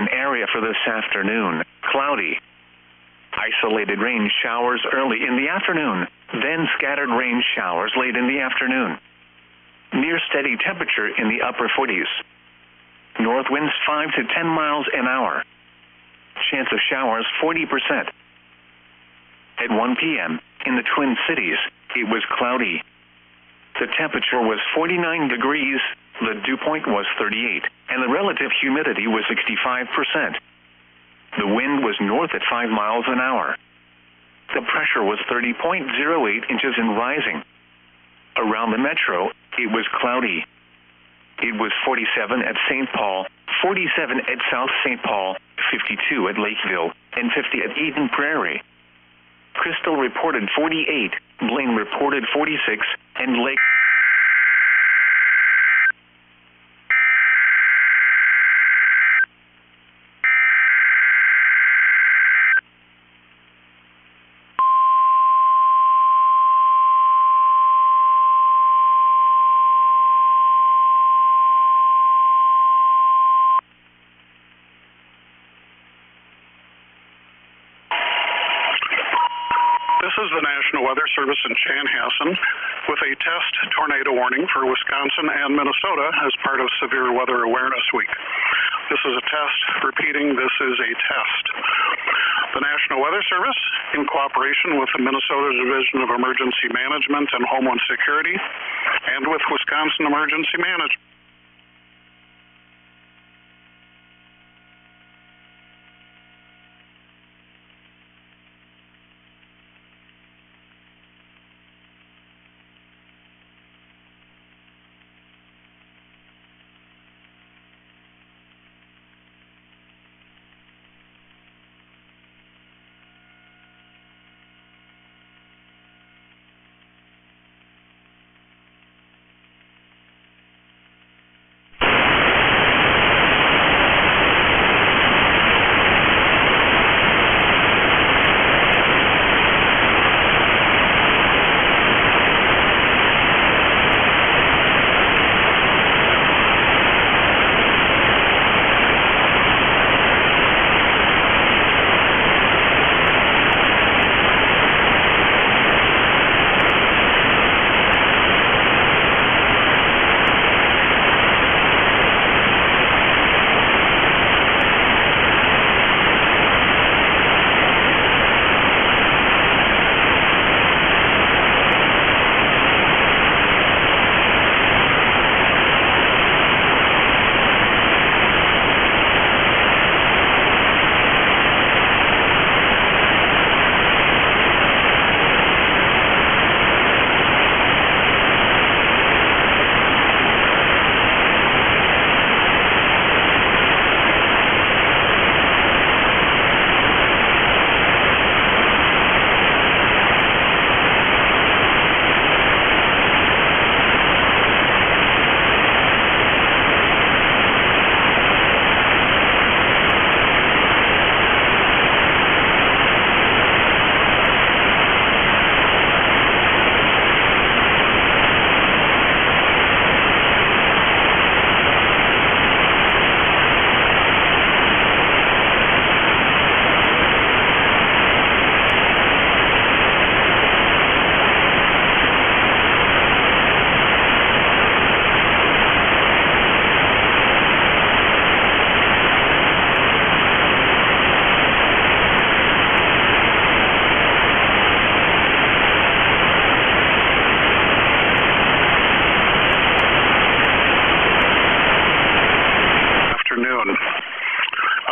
precipitation area for this afternoon, cloudy. Isolated rain showers early in the afternoon, then scattered rain showers late in the afternoon. Near steady temperature in the upper 40s. North winds 5 to 10 miles an hour. Chance of showers 40%. At 1 p.m., in the Twin Cities, it was cloudy. The temperature was 49 degrees, the dew point was 38, and the relative humidity was 65%. The wind was north at 5 miles an hour. The pressure was 30.08 inches and rising. Around the metro, it was cloudy. It was 47 at St. Paul, 47 at South St. Paul, 52 at Lakeville, and 50 at Eden Prairie. Crystal reported 48, Blaine reported 46, and Lake... This is the National Weather Service in Chanhassen with a test tornado warning for Wisconsin and Minnesota as part of Severe Weather Awareness Week. This is a test. Repeating, this is a test. The National Weather Service, in cooperation with the Minnesota Division of Emergency Management and Homeland Security and with Wisconsin Emergency Management,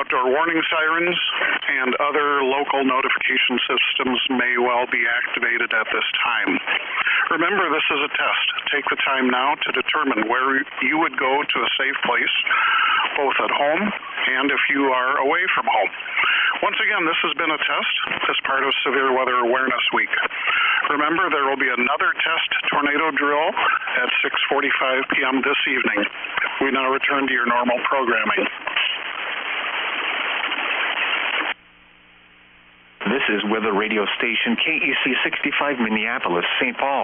outdoor warning sirens and other local notification systems may well be activated at this time. Remember, this is a test. Take the time now to determine where you would go to a safe place, both at home and if you are away from home. Once again, this has been a test as part of Severe Weather Awareness Week. Remember, there will be another test tornado drill at 6:45 p.m. this evening. We now return to your normal programming. This is weather radio station KEC65 Minneapolis, St. Paul.